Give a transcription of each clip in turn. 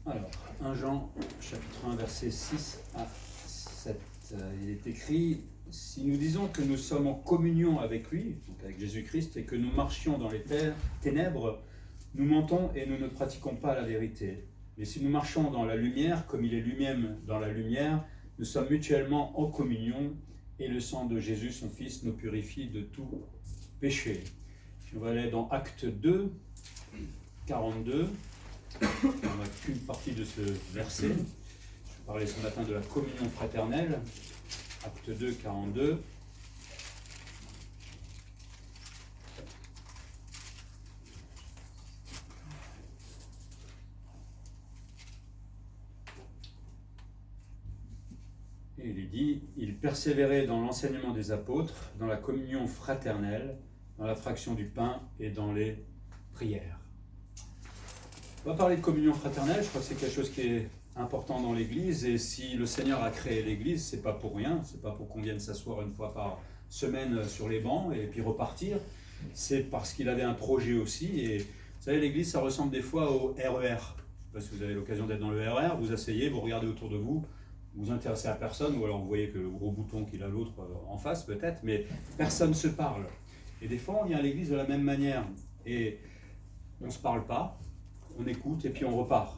Alors, 1 Jean, chapitre 1, versets 6 à 7. Il est écrit, « Si nous disons que nous sommes en communion avec lui, donc avec Jésus-Christ, et que nous marchions dans les ténèbres, nous mentons et nous ne pratiquons pas la vérité. Mais si nous marchons dans la lumière, comme il est lui-même dans la lumière, nous sommes mutuellement en communion, et le sang de Jésus, son Fils, nous purifie de tout péché. » On va aller dans Acte 2, 42. On n'a qu'une partie de ce verset. Je parlais ce matin de la communion fraternelle. Acte 2, 42. Et il est dit, il persévérait dans l'enseignement des apôtres, dans la communion fraternelle, dans la fraction du pain et dans les prières. On va parler de communion fraternelle, je crois que c'est quelque chose qui est important dans l'Église, et si le Seigneur a créé l'Église, c'est pas pour rien, c'est pas pour qu'on vienne s'asseoir une fois par semaine sur les bancs et puis repartir, c'est parce qu'il avait un projet aussi, et vous savez, l'Église, ça ressemble des fois au RER. Je ne sais pas si vous avez l'occasion d'être dans le RER, vous asseyez, vous regardez autour de vous, vous intéressez à personne, ou alors vous voyez que le gros bouton qu'il a l'autre en face peut-être, mais personne ne se parle. Et des fois, on vient à l'Église de la même manière, et on ne se parle pas, on écoute et puis on repart.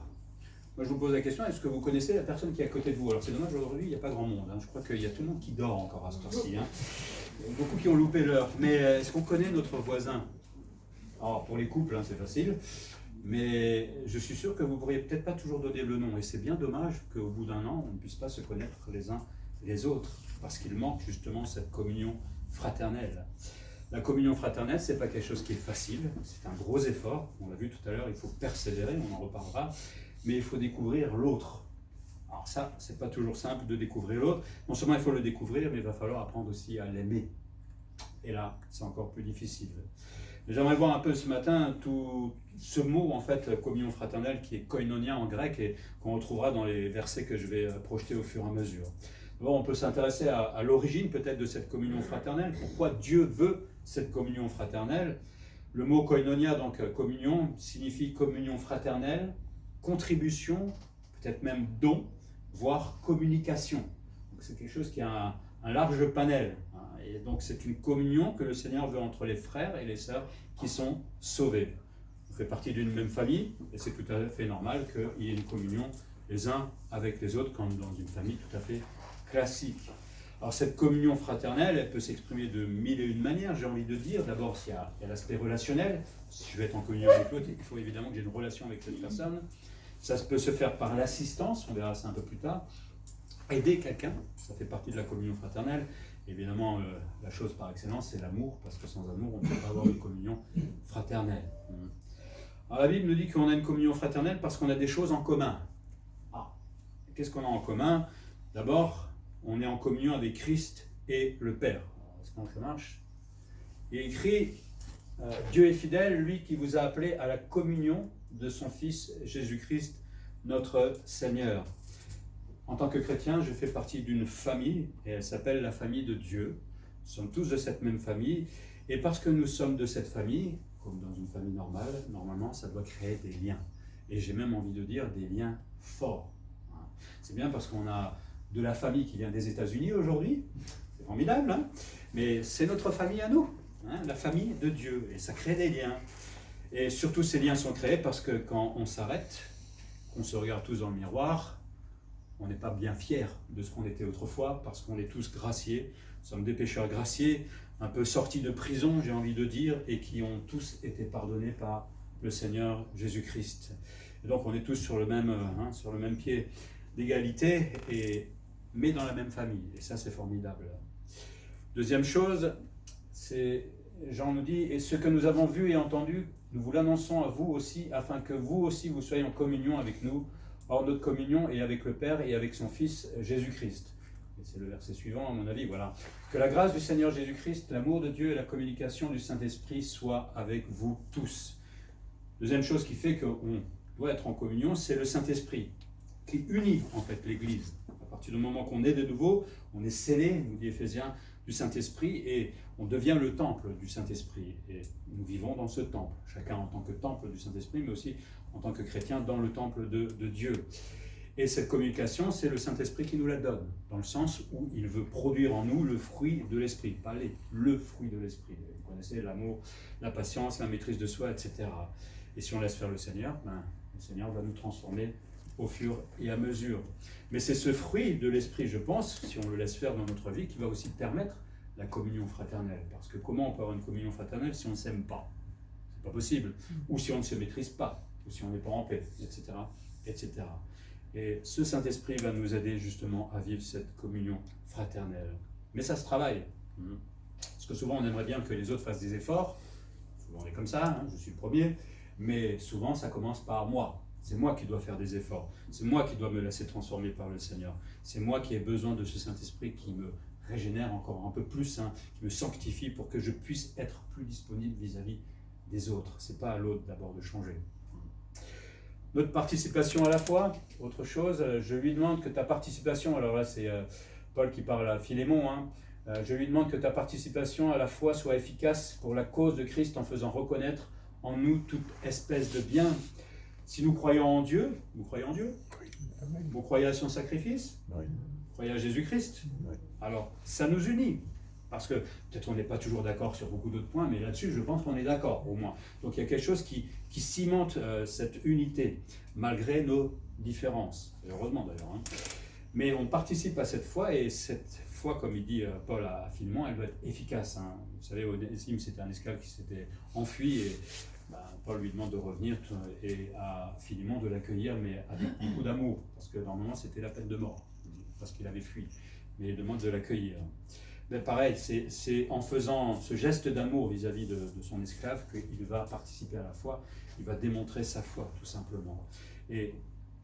Moi je vous pose la question, est-ce que vous connaissez la personne qui est à côté de vous? Alors c'est dommage, aujourd'hui il n'y a pas grand monde, hein. Je crois qu'il y a tout le monde qui dort encore à cette heure-ci, hein. Il y a beaucoup qui ont loupé l'heure, mais est-ce qu'on connaît notre voisin? Alors pour les couples, hein, c'est facile, mais je suis sûr que vous ne pourriez peut-être pas toujours donner le nom, et c'est bien dommage qu'au bout d'un an on ne puisse pas se connaître les uns les autres, parce qu'il manque justement cette communion fraternelle. La communion fraternelle, ce n'est pas quelque chose qui est facile, c'est un gros effort, on l'a vu tout à l'heure, il faut persévérer, on en reparlera, mais il faut découvrir l'autre. Alors ça, c'est pas toujours simple de découvrir l'autre, non seulement il faut le découvrir, mais il va falloir apprendre aussi à l'aimer. Et là, c'est encore plus difficile. J'aimerais voir un peu ce matin tout ce mot, en fait, communion fraternelle, qui est koinonia en grec, et qu'on retrouvera dans les versets que je vais projeter au fur et à mesure. D'abord, on peut s'intéresser à l'origine peut-être de cette communion fraternelle, pourquoi Dieu veut cette communion fraternelle. Le mot koinonia, donc communion, signifie communion fraternelle, contribution, peut-être même don, voire communication. Donc c'est quelque chose qui a un large panel, hein, et donc c'est une communion que le Seigneur veut entre les frères et les sœurs qui sont sauvés. On fait partie d'une même famille, et c'est tout à fait normal qu'il y ait une communion les uns avec les autres, comme dans une famille tout à fait classique. Alors cette communion fraternelle, elle peut s'exprimer de mille et une manières, j'ai envie de dire. D'abord, il y a l'aspect relationnel. Si je vais être en communion avec l'autre, il faut évidemment que j'ai une relation avec cette personne. Ça peut se faire par l'assistance, on verra ça un peu plus tard. Aider quelqu'un, ça fait partie de la communion fraternelle. Évidemment, la chose par excellence, c'est l'amour, parce que sans amour, on ne peut pas avoir une communion fraternelle. Alors la Bible nous dit qu'on a une communion fraternelle parce qu'on a des choses en commun. Ah, qu'est-ce qu'on a en commun? D'abord, on est en communion avec Christ et le Père. Est-ce que ça marche? Il est écrit, Dieu est fidèle, lui qui vous a appelé à la communion de son Fils Jésus-Christ, notre Seigneur. En tant que chrétien, je fais partie d'une famille, et elle s'appelle la famille de Dieu. Nous sommes tous de cette même famille, et parce que nous sommes de cette famille, comme dans une famille normale, normalement, ça doit créer des liens. Et j'ai même envie de dire des liens forts. C'est bien parce qu'on a de la famille qui vient des États-Unis aujourd'hui, c'est formidable, hein, mais c'est notre famille à nous, hein, la famille de Dieu, et ça crée des liens. Et surtout, ces liens sont créés parce que quand on s'arrête, qu'on se regarde tous dans le miroir, on n'est pas bien fiers de ce qu'on était autrefois, parce qu'on est tous graciés, nous sommes des pécheurs graciés, un peu sortis de prison, j'ai envie de dire, et qui ont tous été pardonnés par le Seigneur Jésus-Christ. Et donc on est tous sur le même pied d'égalité, mais dans la même famille, et ça c'est formidable. Deuxième chose, c'est, Jean nous dit, et ce que nous avons vu et entendu, nous vous l'annonçons à vous aussi, afin que vous aussi vous soyez en communion avec nous. Or notre communion est avec le Père et avec son Fils Jésus-Christ. Et c'est le verset suivant à mon avis, voilà. Que la grâce du Seigneur Jésus-Christ, l'amour de Dieu et la communication du Saint-Esprit soient avec vous tous. Deuxième chose qui fait qu'on doit être en communion, c'est le Saint-Esprit, qui unit en fait l'Église. À partir du moment qu'on est de nouveau, on est scellé, nous dit Éphésiens, du Saint-Esprit, et on devient le temple du Saint-Esprit. Et nous vivons dans ce temple, chacun en tant que temple du Saint-Esprit, mais aussi en tant que chrétien dans le temple de Dieu. Et cette communication, c'est le Saint-Esprit qui nous la donne, dans le sens où il veut produire en nous le fruit de l'Esprit, pas le fruit de l'Esprit. Vous connaissez l'amour, la patience, la maîtrise de soi, etc. Et si on laisse faire le Seigneur, le Seigneur va nous transformer au fur et à mesure. Mais c'est ce fruit de l'Esprit, je pense, si on le laisse faire dans notre vie, qui va aussi permettre la communion fraternelle. Parce que comment on peut avoir une communion fraternelle si on ne s'aime pas? C'est pas possible. Ou si on ne se maîtrise pas, ou si on n'est pas en paix, etc., etc. Et ce Saint-Esprit va nous aider justement à vivre cette communion fraternelle. Mais ça se travaille. Parce que souvent on aimerait bien que les autres fassent des efforts. Souvent on est comme ça, je suis le premier. Mais souvent ça commence par moi. C'est moi qui dois faire des efforts. C'est moi qui dois me laisser transformer par le Seigneur. C'est moi qui ai besoin de ce Saint-Esprit qui me régénère encore un peu plus, qui me sanctifie pour que je puisse être plus disponible vis-à-vis des autres. C'est pas à l'autre d'abord de changer. Notre participation à la foi, autre chose, je lui demande que ta participation, alors là c'est Paul qui parle à Philémon, je lui demande que ta participation à la foi soit efficace pour la cause de Christ en faisant reconnaître en nous toute espèce de bien. Si nous croyons en Dieu, vous croyez en Dieu? Oui. Vous croyez à son sacrifice? Oui. Vous croyez à Jésus-Christ? Oui. Alors ça nous unit. Parce que peut-être on n'est pas toujours d'accord sur beaucoup d'autres points, mais là-dessus, je pense qu'on est d'accord, au moins. Donc il y a quelque chose qui cimente cette unité, malgré nos différences. Et heureusement d'ailleurs. Mais on participe à cette foi, et cette foi, comme il dit Paul à Philémon, elle doit être efficace. Vous savez, Onésime, c'était un esclave qui s'était enfui, et Paul lui demande de revenir, et à Philémon de l'accueillir, mais avec beaucoup d'amour, parce que normalement, c'était la peine de mort, parce qu'il avait fui. Mais il demande de l'accueillir. Mais pareil, c'est en faisant ce geste d'amour vis-à-vis de son esclave qu'il va participer à la foi, il va démontrer sa foi, tout simplement. Et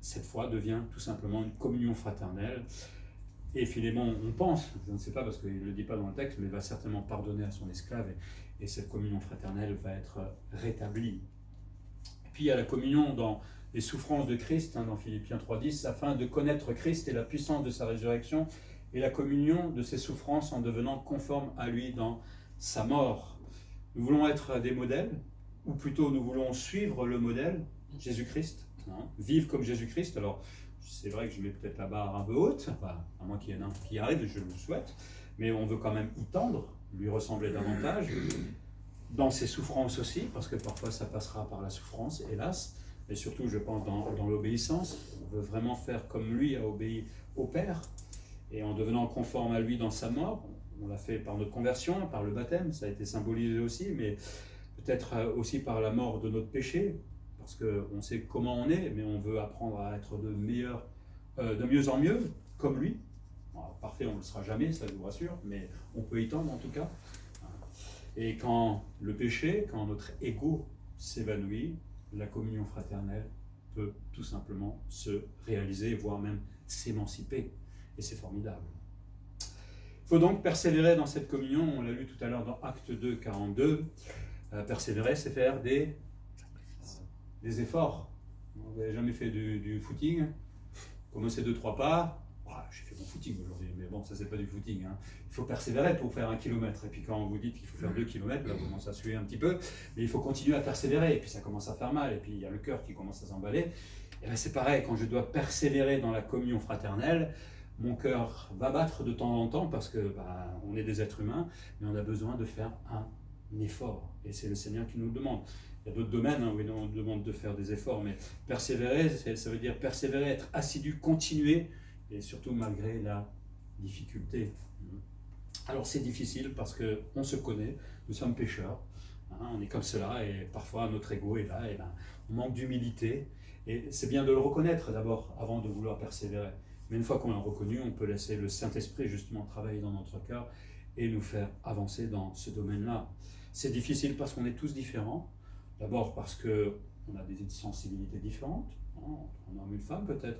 cette foi devient tout simplement une communion fraternelle. Et Philémon, on pense, je ne sais pas parce qu'il ne le dit pas dans le texte, mais il va certainement pardonner à son esclave, et cette communion fraternelle va être rétablie. Et puis il y a la communion dans les souffrances de Christ, dans Philippiens 3,10, afin de connaître Christ et la puissance de sa résurrection, et la communion de ses souffrances en devenant conforme à lui dans sa mort. Nous voulons être des modèles, ou plutôt nous voulons suivre le modèle, Jésus-Christ, vivre comme Jésus-Christ. Alors, c'est vrai que je mets peut-être la barre un peu haute, enfin, à moins qu'il y en ait un qui arrive, je le souhaite, mais on veut quand même y tendre, lui ressembler davantage, dans ses souffrances aussi, parce que parfois ça passera par la souffrance, hélas, mais surtout, je pense, dans l'obéissance. On veut vraiment faire comme lui a obéi au Père, et en devenant conforme à lui dans sa mort. On l'a fait par notre conversion, par le baptême, ça a été symbolisé aussi, mais peut-être aussi par la mort de notre péché, parce qu'on sait comment on est, mais on veut apprendre à être de mieux en mieux, comme lui. Alors, parfait, on ne le sera jamais, ça je vous rassure, mais on peut y tendre en tout cas. Et quand le péché, quand notre ego s'évanouit, la communion fraternelle peut tout simplement se réaliser, voire même s'émanciper. Et c'est formidable. Il faut donc persévérer dans cette communion, on l'a lu tout à l'heure dans Acte 2, 42. Persévérer, c'est faire des efforts. Vous n'avez jamais fait du footing, commencez 2-3 pas. J'ai fait mon footing aujourd'hui, mais bon, ça c'est pas du footing. Il faut persévérer pour faire 1 kilomètre. Et puis quand vous dites qu'il faut faire 2 kilomètres, là vous commencez à suer un petit peu, mais il faut continuer à persévérer. Et puis ça commence à faire mal, et puis il y a le cœur qui commence à s'emballer. Et là c'est pareil, quand je dois persévérer dans la communion fraternelle, mon cœur va battre de temps en temps parce que on est des êtres humains, mais on a besoin de faire un effort. Et c'est le Seigneur qui nous le demande. Il y a d'autres domaines où il nous demande de faire des efforts, mais persévérer, ça veut dire persévérer, être assidu, continuer, et surtout malgré la difficulté. Alors c'est difficile parce qu'on se connaît, nous sommes pécheurs, on est comme cela, et parfois notre ego est là, et on manque d'humilité, et c'est bien de le reconnaître d'abord avant de vouloir persévérer. Mais une fois qu'on l'a reconnu, on peut laisser le Saint-Esprit justement travailler dans notre cœur et nous faire avancer dans ce domaine-là. C'est difficile parce qu'on est tous différents. D'abord parce qu'on a des sensibilités différentes, entre un homme et une femme peut-être,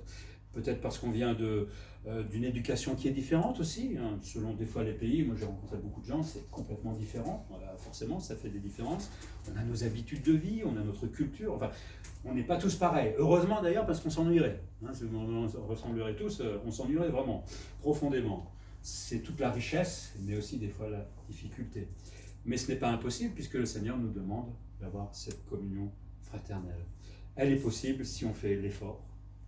peut-être parce qu'on vient d'une éducation qui est différente aussi, hein, selon des fois les pays. Moi j'ai rencontré beaucoup de gens, c'est complètement différent, voilà, forcément ça fait des différences. On a nos habitudes de vie, on a notre culture, enfin on n'est pas tous pareils. Heureusement d'ailleurs parce qu'on s'ennuierait, hein, si on ressemblerait tous, on s'ennuierait vraiment, profondément. C'est toute la richesse, mais aussi des fois la difficulté. Mais ce n'est pas impossible puisque le Seigneur nous demande d'avoir cette communion fraternelle. Elle est possible si on fait l'effort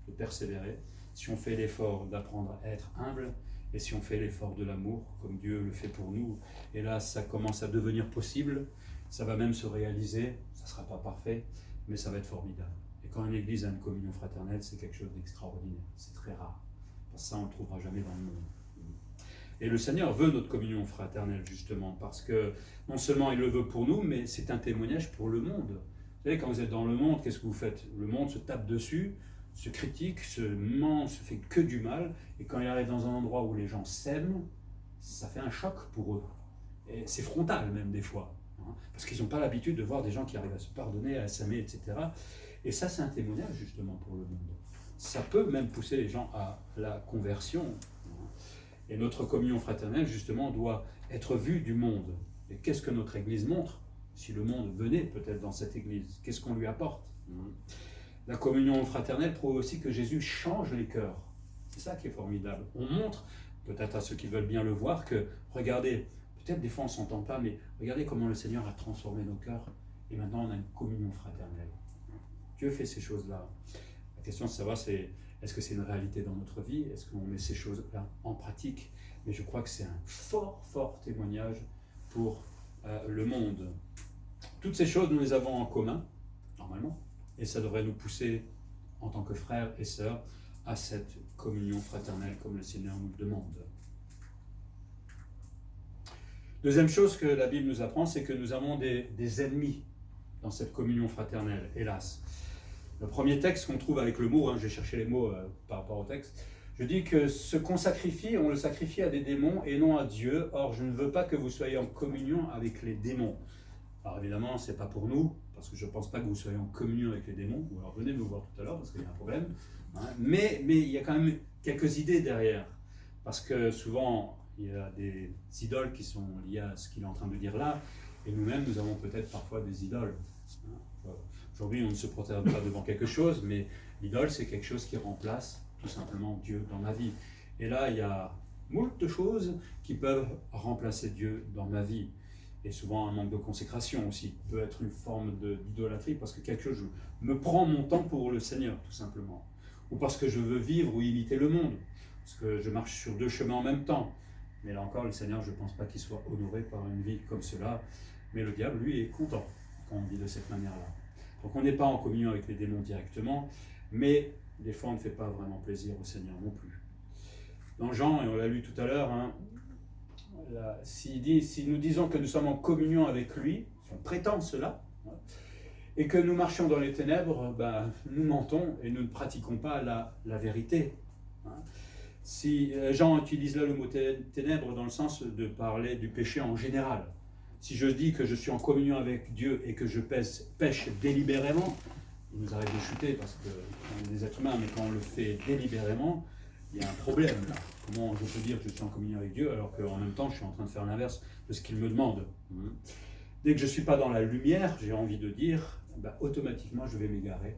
de persévérer, si on fait l'effort d'apprendre à être humble, et si on fait l'effort de l'amour, comme Dieu le fait pour nous. Et là, ça commence à devenir possible, ça va même se réaliser, ça ne sera pas parfait, mais ça va être formidable. Et quand une église a une communion fraternelle, c'est quelque chose d'extraordinaire, c'est très rare. Parce que ça, on ne le trouvera jamais dans le monde. Et le Seigneur veut notre communion fraternelle, justement, parce que non seulement il le veut pour nous, mais c'est un témoignage pour le monde. Vous savez, quand vous êtes dans le monde, qu'est-ce que vous faites? Le monde se tape dessus, se critique, se ment, se fait que du mal, et quand il arrive dans un endroit où les gens s'aiment, ça fait un choc pour eux. Et c'est frontal même des fois, hein, parce qu'ils n'ont pas l'habitude de voir des gens qui arrivent à se pardonner, à s'aimer, etc. Et ça, c'est un témoignage justement pour le monde. Ça peut même pousser les gens à la conversion. Et notre communion fraternelle, justement, doit être vue du monde. Et qu'est-ce que notre Église montre? Si le monde venait peut-être dans cette Église, qu'est-ce qu'on lui apporte? La communion fraternelle prouve aussi que Jésus change les cœurs. C'est ça qui est formidable. On montre, peut-être à ceux qui veulent bien le voir, que, regardez, peut-être des fois on ne s'entend pas, mais regardez comment le Seigneur a transformé nos cœurs, et maintenant on a une communion fraternelle. Dieu fait ces choses-là. La question de savoir, c'est est-ce que c'est une réalité dans notre vie? Est-ce qu'on met ces choses-là en pratique? Mais je crois que c'est un fort, fort témoignage pour le monde. Toutes ces choses, nous les avons en commun, normalement, et ça devrait nous pousser, en tant que frères et sœurs, à cette communion fraternelle, comme le Seigneur nous le demande. Deuxième chose que la Bible nous apprend, c'est que nous avons des ennemis dans cette communion fraternelle, hélas. Le premier texte qu'on trouve avec le mot, j'ai cherché les mots par rapport au texte, je dis que ce qu'on sacrifie, on le sacrifie à des démons et non à Dieu. Or, je ne veux pas que vous soyez en communion avec les démons. Alors évidemment, ce n'est pas pour nous, parce que je ne pense pas que vous soyez en communion avec les démons, ou alors venez me voir tout à l'heure, parce qu'il y a un problème. Hein. Mais il y a quand même quelques idées derrière, parce que souvent, il y a des idoles qui sont liées à ce qu'il est en train de dire là, et nous-mêmes, nous avons peut-être parfois des idoles. Hein. Aujourd'hui, on ne se protège pas devant quelque chose, mais l'idole, c'est quelque chose qui remplace tout simplement Dieu dans ma vie. Et là, il y a moult choses qui peuvent remplacer Dieu dans ma vie. Et souvent, un manque de consécration aussi peut être une forme d'idolâtrie, parce que quelque chose me prend mon temps pour le Seigneur, tout simplement. Ou parce que je veux vivre ou imiter le monde, parce que je marche sur deux chemins en même temps. Mais là encore, le Seigneur, je ne pense pas qu'il soit honoré par une vie comme cela. Mais le diable, lui, est content quand on dit de cette manière-là. Donc on n'est pas en communion avec les démons directement, mais des fois on ne fait pas vraiment plaisir au Seigneur non plus. Dans Jean, et on l'a lu tout à l'heure, si nous disons que nous sommes en communion avec lui, si on prétend cela, et que nous marchions dans les ténèbres, nous mentons et nous ne pratiquons pas la vérité. Si Jean utilise là le mot ténèbres dans le sens de parler du péché en général. Si je dis que je suis en communion avec Dieu et que je pêche délibérément, il nous arrive de chuter parce qu'on est des êtres humains, mais quand on le fait délibérément, il y a un problème là. Comment je peux dire que je suis en communion avec Dieu alors qu'en même temps je suis en train de faire l'inverse de ce qu'il me demande? Dès que je ne suis pas dans la lumière, j'ai envie de dire, automatiquement je vais m'égarer.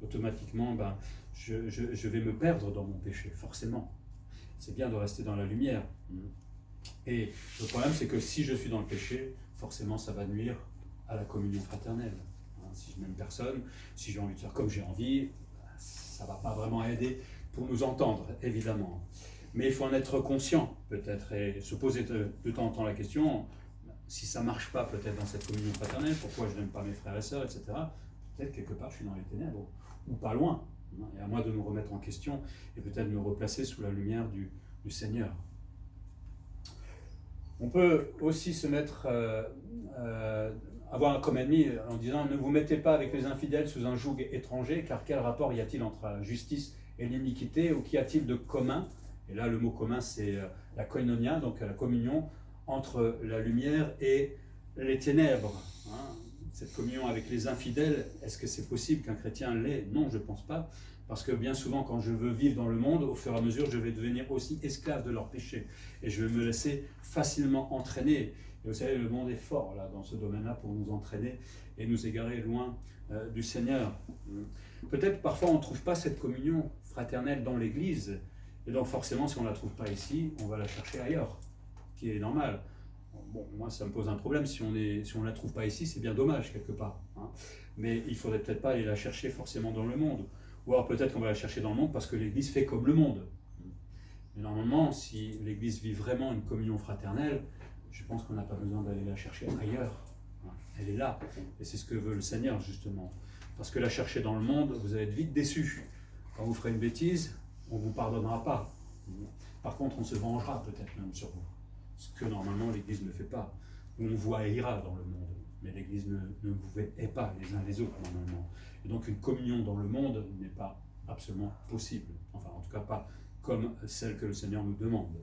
Automatiquement, je vais me perdre dans mon péché, forcément. C'est bien de rester dans la lumière. Et le problème, c'est que si je suis dans le péché, forcément, ça va nuire à la communion fraternelle. Si je n'aime personne, si j'ai envie de faire comme j'ai envie, ça ne va pas vraiment aider pour nous entendre, évidemment. Mais il faut en être conscient, peut-être, et se poser de temps en temps la question, si ça ne marche pas peut-être dans cette communion fraternelle, pourquoi je n'aime pas mes frères et sœurs, etc. Peut-être quelque part je suis dans les ténèbres, ou pas loin. Et à moi de me remettre en question et peut-être me replacer sous la lumière du Seigneur. On peut aussi se mettre, avoir comme ennemi en disant « Ne vous mettez pas avec les infidèles sous un joug étranger, car quel rapport y a-t-il entre la justice et l'iniquité, ou qu'y a-t-il de commun ?» Et là, le mot commun, c'est la koinonia, donc la communion entre la lumière et les ténèbres. Cette communion avec les infidèles, est-ce que c'est possible qu'un chrétien l'ait? Non, je ne pense pas, Parce que bien souvent, quand je veux vivre dans le monde, au fur et à mesure, je vais devenir aussi esclave de leurs péchés. Et je vais me laisser facilement entraîner. Et vous savez, le monde est fort là, dans ce domaine-là pour nous entraîner et nous égarer loin du Seigneur. Peut-être parfois on ne trouve pas cette communion fraternelle dans l'Église. Et donc forcément, si on ne la trouve pas ici, on va la chercher ailleurs, ce qui est normal. Bon, moi, ça me pose un problème. Si on ne la trouve pas ici, c'est bien dommage quelque part. Hein. Mais il ne faudrait peut-être pas aller la chercher forcément dans le monde. Ou alors peut-être qu'on va la chercher dans le monde parce que l'Église fait comme le monde. Mais normalement, si l'Église vit vraiment une communion fraternelle, je pense qu'on n'a pas besoin d'aller la chercher ailleurs. Elle est là. Et c'est ce que veut le Seigneur, justement. Parce que la chercher dans le monde, vous allez être vite déçus. Quand vous ferez une bêtise, on ne vous pardonnera pas. Par contre, on se vengera peut-être même sur vous. Ce que normalement l'Église ne fait pas. On vous haïra dans le monde. Mais l'Église ne vous hait pas les uns les autres normalement. Et donc une communion dans le monde n'est pas absolument possible. Enfin, en tout cas pas comme celle que le Seigneur nous demande.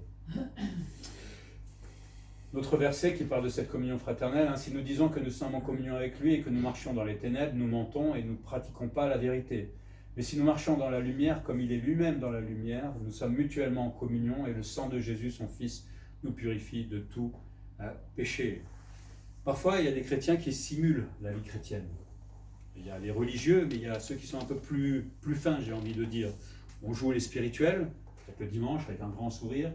Notre verset qui parle de cette communion fraternelle, si nous disons que nous sommes en communion avec lui et que nous marchons dans les ténèbres, nous mentons et nous ne pratiquons pas la vérité. Mais si nous marchons dans la lumière comme il est lui-même dans la lumière, nous sommes mutuellement en communion et le sang de Jésus, son Fils, nous purifie de tout péché. Parfois, il y a des chrétiens qui simulent la vie chrétienne. Il y a les religieux, mais il y a ceux qui sont un peu plus fins, j'ai envie de dire. On joue les spirituels, peut-être le dimanche, avec un grand sourire,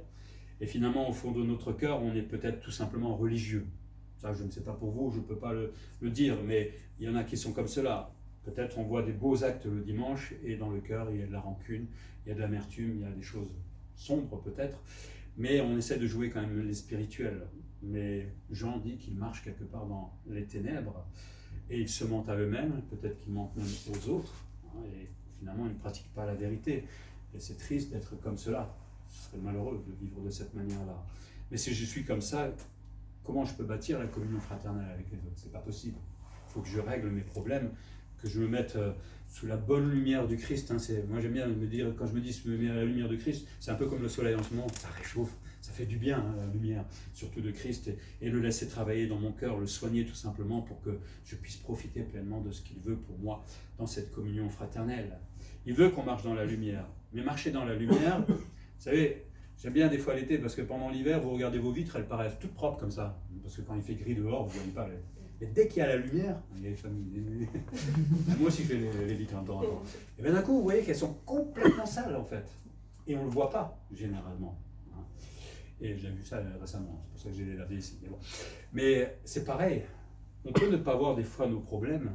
et finalement, au fond de notre cœur, on est peut-être tout simplement religieux. Ça, je ne sais pas pour vous, je ne peux pas le dire, mais il y en a qui sont comme cela. Peut-être on voit des beaux actes le dimanche, et dans le cœur, il y a de la rancune, il y a de l'amertume, il y a des choses sombres peut-être, mais on essaie de jouer quand même les spirituels. Mais Jean dit qu'ils marchent quelque part dans les ténèbres, et ils se mentent à eux-mêmes, peut-être qu'ils mentent même aux autres, et finalement ils ne pratiquent pas la vérité. Et c'est triste d'être comme cela, ce serait malheureux de vivre de cette manière-là. Mais si je suis comme ça, comment je peux bâtir la communion fraternelle avec les autres? C'est pas possible. Il faut que je règle mes problèmes, que je me mette sous la bonne lumière du Christ. Moi j'aime bien me dire, quand je me dis je me mets à la lumière du Christ, c'est un peu comme le soleil en ce moment, ça réchauffe, ça fait du bien la lumière, surtout de Christ, et le laisser travailler dans mon cœur, le soigner tout simplement pour que je puisse profiter pleinement de ce qu'il veut pour moi dans cette communion fraternelle. Il veut qu'on marche dans la lumière, mais marcher dans la lumière, vous savez, j'aime bien des fois l'été parce que pendant l'hiver, vous regardez vos vitres, elles paraissent toutes propres comme ça, parce que quand il fait gris dehors, vous ne voyez pas. Et dès qu'il y a la lumière, il y a les familles. Moi aussi, je fais les vitres en temps en temps. Et bien d'un coup, vous voyez qu'elles sont complètement sales en fait. Et on ne le voit pas, généralement. Et j'ai vu ça récemment, c'est pour ça que j'ai les lavé ici. Mais c'est pareil, on peut ne pas voir des fois nos problèmes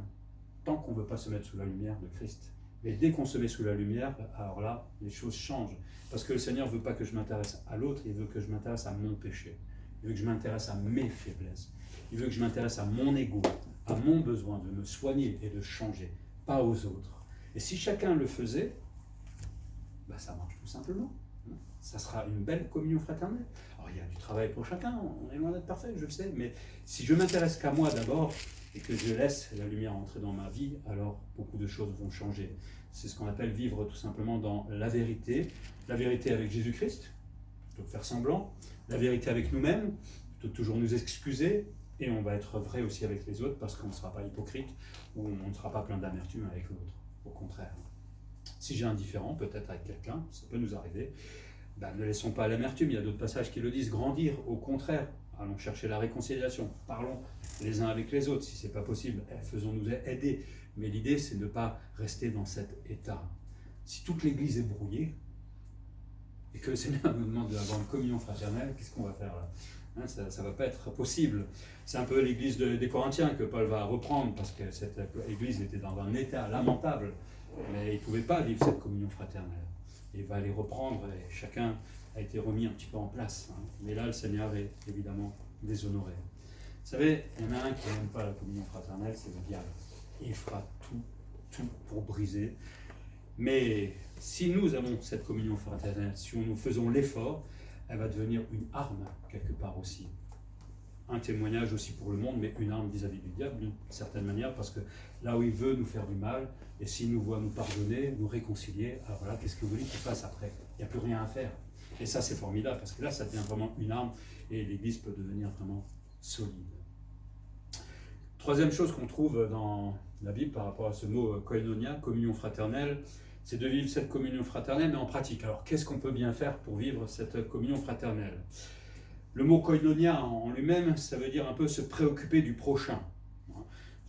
tant qu'on ne veut pas se mettre sous la lumière de Christ. Mais dès qu'on se met sous la lumière, alors là, les choses changent. Parce que le Seigneur ne veut pas que je m'intéresse à l'autre, il veut que je m'intéresse à mon péché. Il veut que je m'intéresse à mes faiblesses. Il veut que je m'intéresse à mon ego, à mon besoin de me soigner et de changer, pas aux autres. Et si chacun le faisait, ça marche tout simplement. Ça sera une belle communion fraternelle. Alors il y a du travail pour chacun, on est loin d'être parfait, je le sais, mais si je m'intéresse qu'à moi d'abord et que je laisse la lumière entrer dans ma vie, alors beaucoup de choses vont changer. C'est ce qu'on appelle vivre tout simplement dans la vérité avec Jésus-Christ, plutôt que faire semblant, la vérité avec nous-mêmes, plutôt que toujours nous excuser, et on va être vrai aussi avec les autres parce qu'on ne sera pas hypocrite ou on ne sera pas plein d'amertume avec l'autre, au contraire. Si j'ai un différend, peut-être avec quelqu'un, ça peut nous arriver, ne laissons pas l'amertume, il y a d'autres passages qui le disent, grandir, au contraire, allons chercher la réconciliation, parlons les uns avec les autres, si ce n'est pas possible, faisons-nous aider, mais l'idée c'est de ne pas rester dans cet état. Si toute l'Église est brouillée, et que le Seigneur nous demande d'avoir une communion fraternelle, qu'est-ce qu'on va faire là ? Ça ne va pas être possible. C'est un peu l'église des Corinthiens que Paul va reprendre, parce que cette église était dans un état lamentable, mais il ne pouvait pas vivre cette communion fraternelle. Il va les reprendre et chacun a été remis un petit peu en place. Mais là, le Seigneur est évidemment déshonoré. Vous savez, il y en a un qui n'aime pas la communion fraternelle, c'est le diable. Il fera tout pour briser. Mais si nous avons cette communion fraternelle, si nous faisons l'effort, elle va devenir une arme quelque part aussi. Un témoignage aussi pour le monde, mais une arme vis-à-vis du diable d'une certaine manière, parce que là où il veut nous faire du mal, et s'il nous voit nous pardonner, nous réconcilier, alors voilà, qu'est-ce que vous voulez qu'il fasse après? Il n'y a plus rien à faire. Et ça c'est formidable, parce que là ça devient vraiment une arme, et l'Église peut devenir vraiment solide. Troisième chose qu'on trouve dans la Bible par rapport à ce mot koinonia, communion fraternelle, c'est de vivre cette communion fraternelle, mais en pratique. Alors, qu'est-ce qu'on peut bien faire pour vivre cette communion fraternelle? Le mot koinonia en lui-même, ça veut dire un peu se préoccuper du prochain.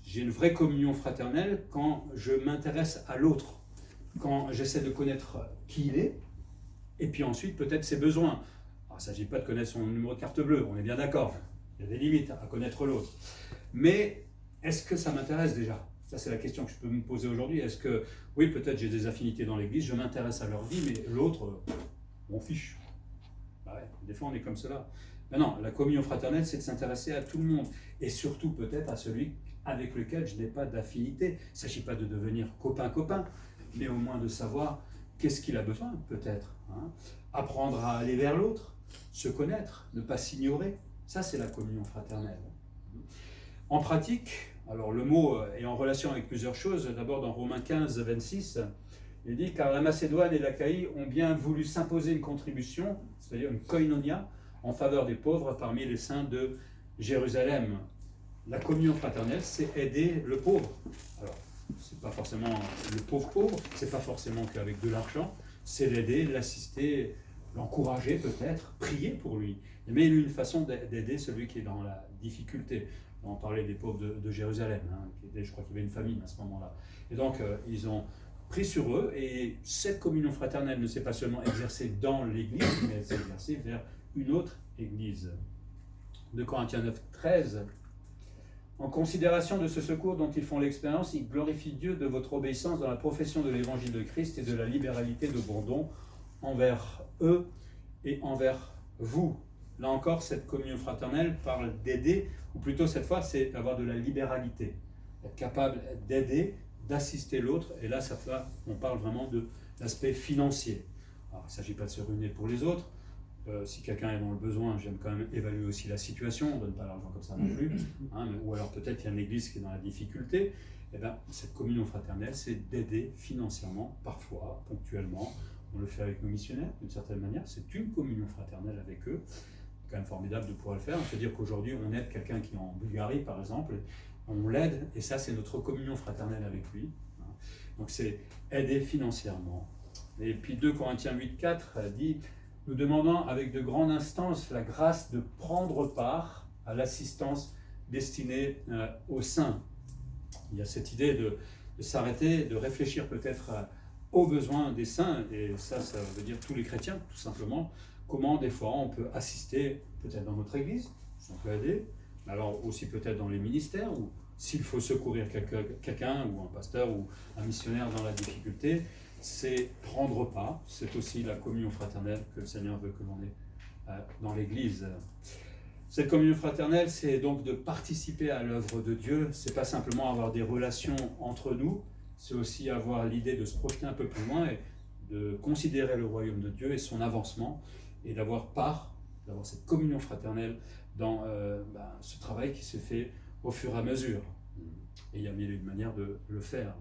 J'ai une vraie communion fraternelle quand je m'intéresse à l'autre, quand j'essaie de connaître qui il est, et puis ensuite peut-être ses besoins. Alors, il ne s'agit pas de connaître son numéro de carte bleue, on est bien d'accord. Il y a des limites à connaître l'autre. Mais est-ce que ça m'intéresse déjà? Ça, c'est la question que je peux me poser aujourd'hui. Est-ce que, oui, peut-être j'ai des affinités dans l'Église, je m'intéresse à leur vie, mais l'autre, on fiche. Bah ouais, des fois, on est comme cela. Non, la communion fraternelle, c'est de s'intéresser à tout le monde, et surtout peut-être à celui avec lequel je n'ai pas d'affinité. Il ne s'agit pas de devenir copain-copain, mais au moins de savoir qu'est-ce qu'il a besoin, peut-être. Hein. Apprendre à aller vers l'autre, se connaître, ne pas s'ignorer. Ça, c'est la communion fraternelle. En pratique, alors le mot est en relation avec plusieurs choses. D'abord, dans Romains 15, 26, il dit « Car la Macédoine et l'Achaïe ont bien voulu s'imposer une contribution, c'est-à-dire une koinonia, en faveur des pauvres parmi les saints de Jérusalem. » La communion fraternelle, c'est aider le pauvre. Alors, c'est pas forcément le pauvre, c'est pas forcément qu'avec de l'argent, c'est l'aider, l'assister, l'encourager peut-être, prier pour lui. Mais il y a une façon d'aider celui qui est dans la difficulté. On parlait des pauvres de Jérusalem, hein, qui était, je crois qu'il y avait une famine à ce moment-là. Et donc, ils ont pris sur eux, et cette communion fraternelle ne s'est pas seulement exercée dans l'Église, mais elle s'est exercée vers une autre Église. 2 Corinthiens 9, 13. En considération de ce secours dont ils font l'expérience, ils glorifient Dieu de votre obéissance dans la profession de l'évangile de Christ et de la libéralité de vos dons envers eux et envers vous. Là encore, cette communion fraternelle parle d'aider, ou plutôt cette fois, c'est avoir de la libéralité, être capable d'aider, d'assister l'autre, et là, cette fois, on parle vraiment de l'aspect financier. Alors, il ne s'agit pas de se ruiner pour les autres. Si quelqu'un est dans le besoin, j'aime quand même évaluer aussi la situation, on ne donne pas l'argent comme ça non plus, hein, ou alors peut-être qu'il y a une église qui est dans la difficulté. Eh bien, cette communion fraternelle, c'est d'aider financièrement, parfois, ponctuellement. On le fait avec nos missionnaires, d'une certaine manière, c'est une communion fraternelle avec eux. C'est quand même formidable de pouvoir le faire. C'est-à-dire qu'aujourd'hui, on aide quelqu'un qui est en Bulgarie, par exemple, on l'aide, et ça, c'est notre communion fraternelle avec lui. Donc, c'est aider financièrement. Et puis 2 Corinthiens 8,4 dit « Nous demandons avec de grandes instances la grâce de prendre part à l'assistance destinée aux saints. » Il y a cette idée de s'arrêter, de réfléchir peut-être aux besoins des saints, et ça veut dire tous les chrétiens, tout simplement. Comment des fois on peut assister, peut-être dans notre église, on peut aider, mais alors aussi peut-être dans les ministères, ou s'il faut secourir quelqu'un, ou un pasteur, ou un missionnaire dans la difficulté, c'est prendre part, c'est aussi la communion fraternelle que le Seigneur veut que l'on ait dans l'Église. Cette communion fraternelle, c'est donc de participer à l'œuvre de Dieu, c'est pas simplement avoir des relations entre nous, c'est aussi avoir l'idée de se projeter un peu plus loin et de considérer le royaume de Dieu et son avancement, et d'avoir part, d'avoir cette communion fraternelle dans ce travail qui se fait au fur et à mesure. Et il y a mille et une manières de le faire.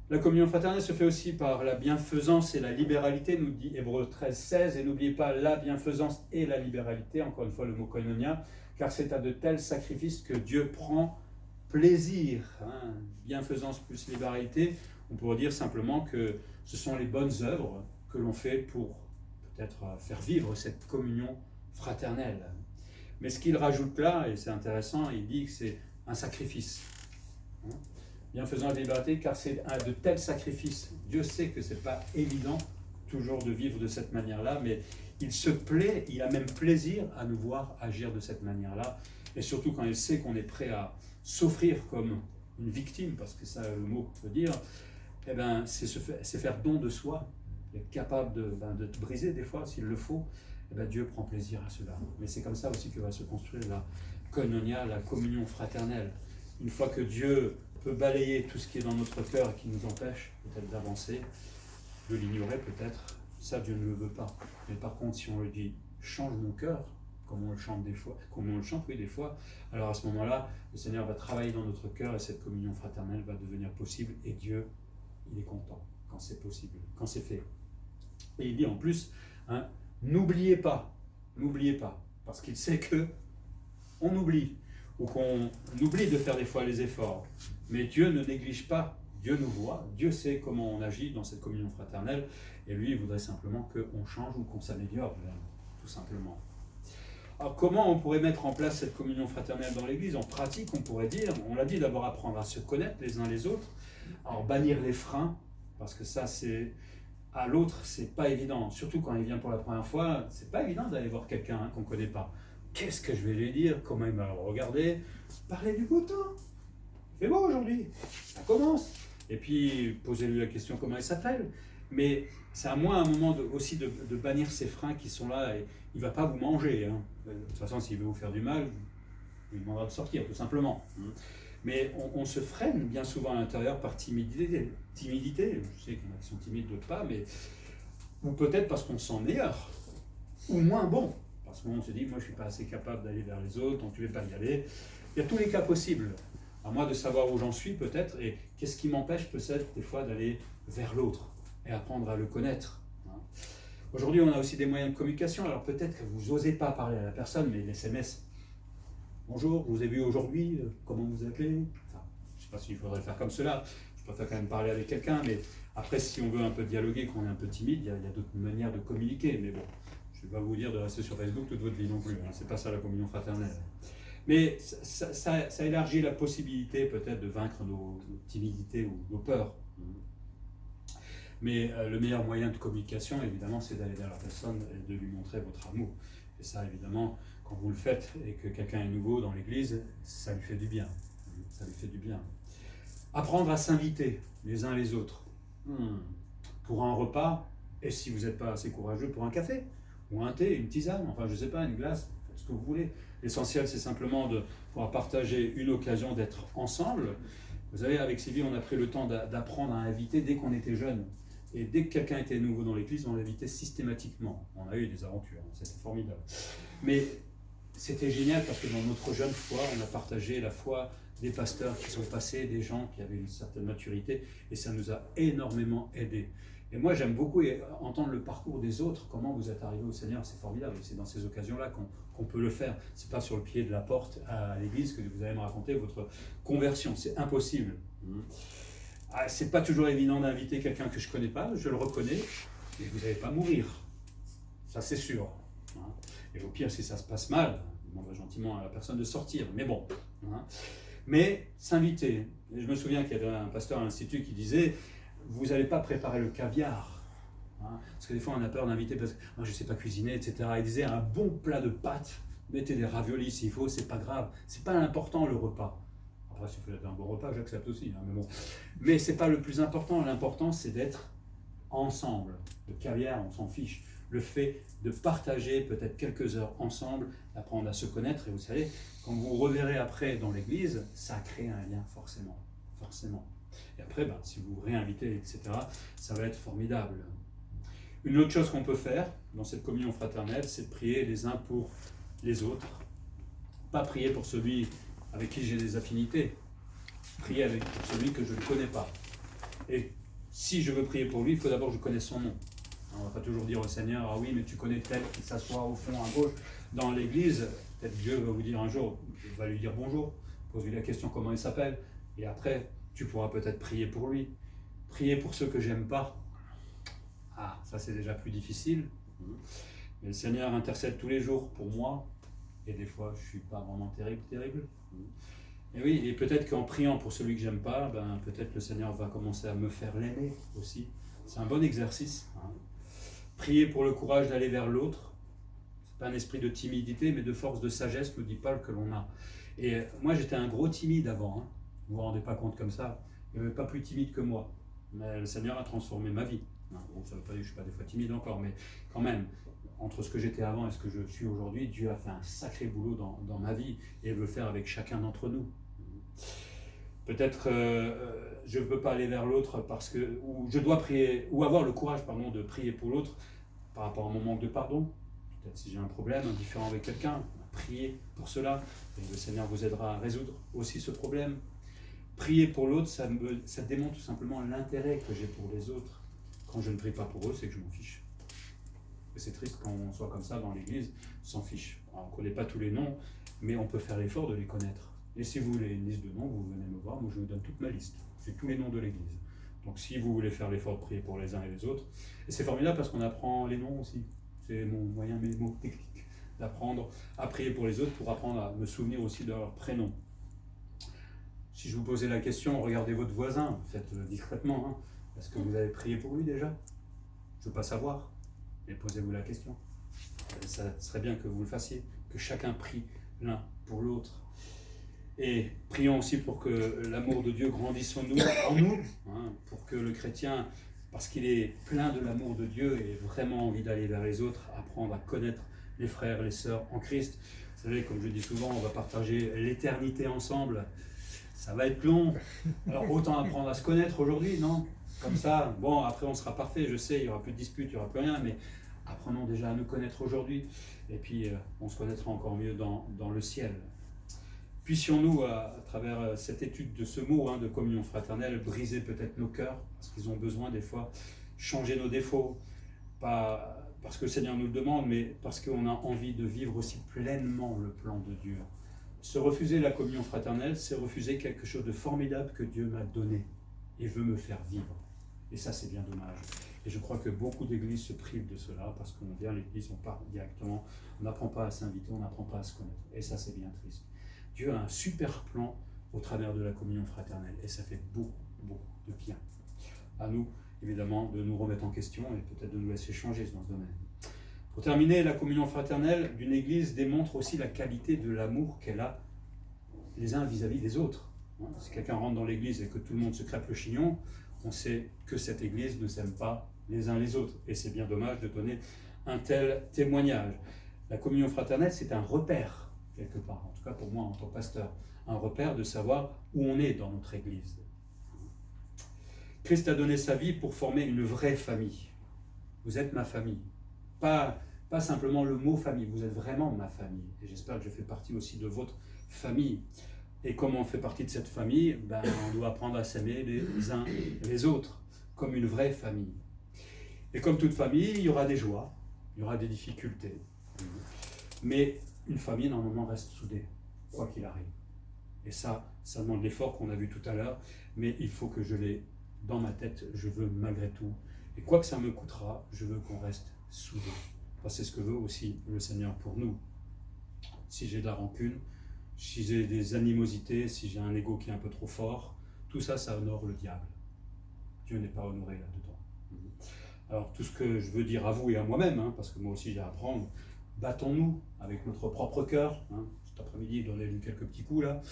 La communion fraternelle se fait aussi par la bienfaisance et la libéralité, nous dit Hébreux 13, 16, et n'oubliez pas la bienfaisance et la libéralité, encore une fois le mot koinonia, car c'est à de tels sacrifices que Dieu prend plaisir. Hein. Bienfaisance plus libéralité, on pourrait dire simplement que ce sont les bonnes œuvres que l'on fait pour peut-être faire vivre cette communion fraternelle. Mais ce qu'il rajoute là, et c'est intéressant, il dit que c'est un sacrifice. Hein. Bienfaisant la liberté, car c'est un de tels sacrifices. Dieu sait que ce n'est pas évident toujours de vivre de cette manière-là, mais il se plaît, il a même plaisir à nous voir agir de cette manière-là, et surtout quand il sait qu'on est prêt à s'offrir comme une victime, parce que ça le mot veut dire, eh ben, c'est faire don de soi, être capable de te briser des fois s'il le faut. Eh ben, Dieu prend plaisir à cela. Mais c'est comme ça aussi que va se construire la koinonia, la communion fraternelle. Une fois que Dieu peut balayer tout ce qui est dans notre cœur et qui nous empêche peut-être d'avancer, de l'ignorer peut-être, ça Dieu ne le veut pas. Mais par contre, si on lui dit « change mon cœur », comme on le chante des fois, alors à ce moment-là, le Seigneur va travailler dans notre cœur et cette communion fraternelle va devenir possible, et Dieu, il est content quand c'est possible, quand c'est fait. Et il dit en plus, hein, n'oubliez pas, parce qu'il sait que on oublie, ou qu'on oublie de faire des fois les efforts. Mais Dieu ne néglige pas Dieu nous voit, Dieu sait comment on agit dans cette communion fraternelle, et lui, il voudrait simplement qu'on change ou qu'on s'améliore, tout simplement. Alors, comment on pourrait mettre en place cette communion fraternelle dans l'Église? En pratique, on pourrait dire, on l'a dit, d'abord apprendre à se connaître les uns les autres, alors bannir les freins, parce que ça, c'est à l'autre, c'est pas évident, surtout quand il vient pour la première fois, c'est pas évident d'aller voir quelqu'un qu'on connaît pas. Qu'est-ce que je vais lui dire? Comment il va le regarder? Parler du beau temps. Il fait beau aujourd'hui, ça commence. Et puis, posez-lui la question comment il s'appelle. Mais c'est à moi, à un moment, aussi de bannir ces freins qui sont là. Et il ne va pas vous manger. Hein. De toute façon, s'il veut vous faire du mal, il demandera de sortir, tout simplement. Mais on se freine bien souvent à l'intérieur par timidité. Je sais qu'il y en a qui sont timides, d'autres pas. Ou peut-être parce qu'on se sent meilleur, ou moins bon. Parce qu'on se dit, moi, je ne suis pas assez capable d'aller vers les autres, donc je ne vais pas y aller. Il y a tous les cas possibles. À moi de savoir où j'en suis peut-être, et qu'est-ce qui m'empêche peut-être des fois d'aller vers l'autre et apprendre à le connaître. Aujourd'hui, on a aussi des moyens de communication, alors peut-être que vous n'osez pas parler à la personne, mais les SMS, bonjour, je vous ai vu aujourd'hui, comment vous appelez? Enfin, je ne sais pas s'il faudrait faire comme cela, je préfère quand même parler avec quelqu'un, mais après, si on veut un peu dialoguer, qu'on est un peu timide, il y a d'autres manières de communiquer, mais bon, je ne vais pas vous dire de rester sur Facebook toute votre vie non plus, hein, c'est pas ça la communion fraternelle. Mais ça élargit la possibilité peut-être de vaincre nos timidités ou nos peurs. Mais le meilleur moyen de communication, évidemment, c'est d'aller vers la personne et de lui montrer votre amour. Et ça, évidemment, quand vous le faites et que quelqu'un est nouveau dans l'église, ça lui fait du bien. Ça lui fait du bien. Apprendre à s'inviter les uns les autres. Pour un repas, et si vous n'êtes pas assez courageux, pour un café, ou un thé, une tisane, enfin je ne sais pas, une glace, faites ce que vous voulez. L'essentiel, c'est simplement de pouvoir partager une occasion d'être ensemble. Vous savez, avec Sylvie, on a pris le temps d'apprendre à inviter dès qu'on était jeune. Et dès que quelqu'un était nouveau dans l'église, on l'invitait systématiquement. On a eu des aventures, c'était formidable. Mais c'était génial parce que dans notre jeune foi, on a partagé la foi des pasteurs qui sont passés, des gens qui avaient une certaine maturité, et ça nous a énormément aidés. Et moi, j'aime beaucoup entendre le parcours des autres, comment vous êtes arrivés au Seigneur, c'est formidable. C'est dans ces occasions-là qu'on peut le faire. C'est pas sur le pied de la porte à l'église que vous allez me raconter votre conversion, c'est impossible. C'est pas toujours évident d'inviter quelqu'un que je connais pas, je le reconnais, mais vous n'allez pas mourir, ça c'est sûr. Et au pire, si ça se passe mal, on demandera gentiment à la personne de sortir, mais bon. Mais s'inviter. Et je me souviens qu'il y avait un pasteur à l'Institut qui disait, vous n'allez pas préparer le caviar. Parce que des fois on a peur d'inviter parce que moi je ne sais pas cuisiner, etc. Il disait un bon plat de pâtes, mettez des raviolis s'il faut, c'est pas grave. C'est pas l'important le repas. Après, si vous faites un bon repas, j'accepte aussi. Mais bon. Mais c'est pas le plus important. L'important c'est d'être ensemble. Le caviar, on s'en fiche. Le fait de partager peut-être quelques heures ensemble, d'apprendre à se connaître. Et vous savez, quand vous reverrez après dans l'église, ça crée un lien forcément. Forcément. Et après, si vous réinvitez, etc., ça va être formidable. Une autre chose qu'on peut faire dans cette communion fraternelle, c'est de prier les uns pour les autres. Pas prier pour celui avec qui j'ai des affinités. Prier pour celui que je ne connais pas. Et si je veux prier pour lui, il faut d'abord que je connaisse son nom. On ne va pas toujours dire au Seigneur, ah oui, mais tu connais tel qui s'assoit au fond à gauche dans l'église. Peut-être Dieu va vous dire un jour, il va lui dire bonjour, pose-lui la question comment il s'appelle, et après, tu pourras peut-être prier pour lui. Prier pour ceux que j'aime pas. Ah, ça c'est déjà plus difficile. Mais le Seigneur intercède tous les jours pour moi, et des fois je ne suis pas vraiment terrible. Et oui, et peut-être qu'en priant pour celui que j'aime pas, peut-être le Seigneur va commencer à me faire l'aimer aussi. C'est un bon exercice. Prier pour le courage d'aller vers l'autre. C'est pas un esprit de timidité, mais de force de sagesse, nous dit Paul, que l'on a. Et moi j'étais un gros timide avant. Vous ne vous rendez pas compte comme ça. Il n'y avait pas plus timide que moi. Mais le Seigneur a transformé ma vie. Bon, ça ne veut pas dire que je ne suis pas des fois timide encore, mais quand même, entre ce que j'étais avant et ce que je suis aujourd'hui, Dieu a fait un sacré boulot dans ma vie et veut faire avec chacun d'entre nous. Peut-être je ne peux pas aller vers l'autre parce que, ou je dois prier, ou avoir le courage de prier pour l'autre par rapport à mon manque de pardon. Peut-être si j'ai un problème, un différend avec quelqu'un, priez pour cela et le Seigneur vous aidera à résoudre aussi ce problème. Prier pour l'autre, ça démontre tout simplement l'intérêt que j'ai pour les autres. Quand je ne prie pas pour eux, c'est que je m'en fiche. Et c'est triste quand on soit comme ça dans l'église, on s'en fiche. Alors, on ne connaît pas tous les noms, mais on peut faire l'effort de les connaître. Et si vous voulez une liste de noms, vous venez me voir, moi je vous donne toute ma liste. C'est tous les noms de l'Église. Donc si vous voulez faire l'effort de prier pour les uns et les autres, et c'est formidable parce qu'on apprend les noms aussi. C'est mon moyen, mes mots techniques, d'apprendre à prier pour les autres, pour apprendre à me souvenir aussi de leur prénom. Si je vous posais la question, regardez votre voisin, faites discrètement, hein. Est-ce que vous avez prié pour lui déjà? Je ne veux pas savoir, mais posez-vous la question. Ça serait bien que vous le fassiez, que chacun prie l'un pour l'autre. Et prions aussi pour que l'amour de Dieu grandisse en nous, hein, pour que le chrétien, parce qu'il est plein de l'amour de Dieu, ait vraiment envie d'aller vers les autres, apprendre à connaître les frères et les sœurs en Christ. Vous savez, comme je dis souvent, on va partager l'éternité ensemble. Ça va être long. Alors autant apprendre à se connaître aujourd'hui, non? Comme ça, bon, après on sera parfait, je sais, il n'y aura plus de disputes, il n'y aura plus rien, mais apprenons déjà à nous connaître aujourd'hui. Et puis on se connaîtra encore mieux dans le ciel. Puissions-nous, à travers cette étude de ce mot, hein, de communion fraternelle, briser peut-être nos cœurs, parce qu'ils ont besoin des fois changer nos défauts, pas parce que le Seigneur nous le demande, mais parce qu'on a envie de vivre aussi pleinement le plan de Dieu. Se refuser la communion fraternelle, c'est refuser quelque chose de formidable que Dieu m'a donné et veut me faire vivre. Et ça, c'est bien dommage. Et je crois que beaucoup d'églises se privent de cela parce qu'on vient à l'église, on part directement, on n'apprend pas à s'inviter, on n'apprend pas à se connaître. Et ça, c'est bien triste. Dieu a un super plan au travers de la communion fraternelle et ça fait beaucoup, beaucoup de bien. À nous, évidemment, de nous remettre en question et peut-être de nous laisser changer dans ce domaine. Pour terminer, la communion fraternelle d'une église démontre aussi la qualité de l'amour qu'elle a les uns vis-à-vis des autres. Si quelqu'un rentre dans l'église et que tout le monde se crêpe le chignon, on sait que cette église ne s'aime pas les uns les autres. Et c'est bien dommage de donner un tel témoignage. La communion fraternelle, c'est un repère, quelque part, en tout cas pour moi en tant que pasteur, un repère de savoir où on est dans notre église. Christ a donné sa vie pour former une vraie famille. Vous êtes ma famille. Pas simplement le mot famille, vous êtes vraiment ma famille. Et j'espère que je fais partie aussi de votre famille. Et comme on fait partie de cette famille, on doit apprendre à s'aimer les uns les autres, comme une vraie famille. Et comme toute famille, il y aura des joies, il y aura des difficultés. Mais une famille, normalement, reste soudée, quoi qu'il arrive. Et ça demande l'effort qu'on a vu tout à l'heure, mais il faut que je l'ai dans ma tête, je veux malgré tout. Et quoi que ça me coûtera, je veux qu'on reste soudés. Parce que c'est ce que veut aussi le Seigneur pour nous. Si j'ai de la rancune, si j'ai des animosités, si j'ai un ego qui est un peu trop fort, tout ça, ça honore le diable. Dieu n'est pas honoré là-dedans. Alors tout ce que je veux dire à vous et à moi-même, hein, parce que moi aussi j'ai à apprendre, battons-nous avec notre propre cœur. Hein. Cet après-midi, donnez-lui quelques petits coups là.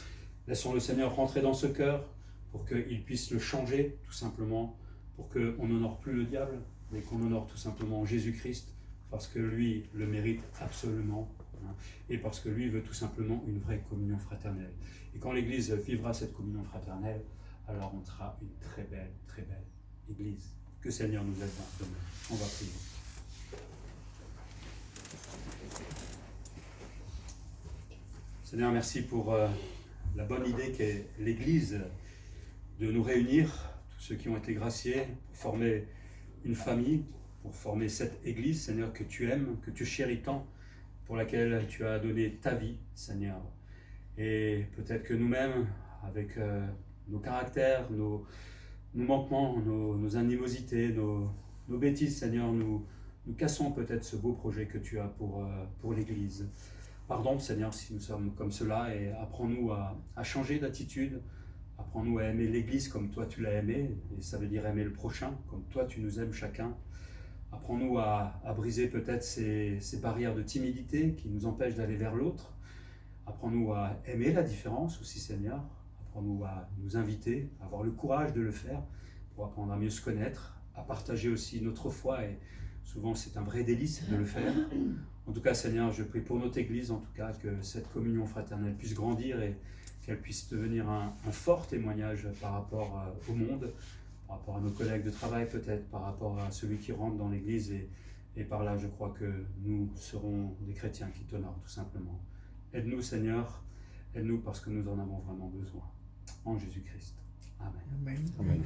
Laissons le Seigneur rentrer dans ce cœur pour qu'il puisse le changer, tout simplement, pour qu'on n'honore plus le diable, mais qu'on honore tout simplement Jésus-Christ, parce que lui le mérite absolument, hein, et parce que lui veut tout simplement une vraie communion fraternelle. Et quand l'Église vivra cette communion fraternelle, alors on sera une très belle Église. Que le Seigneur nous aide demain. On va prier. Seigneur, merci pour la bonne idée qu'est l'Église de nous réunir, tous ceux qui ont été graciés, pour former une famille, pour former cette Église, Seigneur, que tu aimes, que tu chéris tant, pour laquelle tu as donné ta vie, Seigneur. Et peut-être que nous-mêmes, avec nos caractères, nos manquements, nos animosités, nos bêtises, Seigneur, nous cassons peut-être ce beau projet que tu as pour l'Église. Pardon, Seigneur, si nous sommes comme cela, et apprends-nous à changer d'attitude, apprends-nous à aimer l'Église comme toi tu l'as aimée, et ça veut dire aimer le prochain, comme toi tu nous aimes chacun. Apprends-nous à briser peut-être ces barrières de timidité qui nous empêchent d'aller vers l'autre. Apprends-nous à aimer la différence aussi, Seigneur. Apprends-nous à nous inviter, à avoir le courage de le faire, pour apprendre à mieux se connaître, à partager aussi notre foi, et souvent c'est un vrai délice de le faire. En tout cas, Seigneur, je prie pour notre Église, en tout cas, que cette communion fraternelle puisse grandir et qu'elle puisse devenir un fort témoignage par rapport au monde, par rapport à nos collègues de travail peut-être, par rapport à celui qui rentre dans l'Église, et par là, je crois que nous serons des chrétiens qui t'honorent tout simplement. Aide-nous, Seigneur, aide-nous parce que nous en avons vraiment besoin. En Jésus-Christ. Amen. Amen. Amen.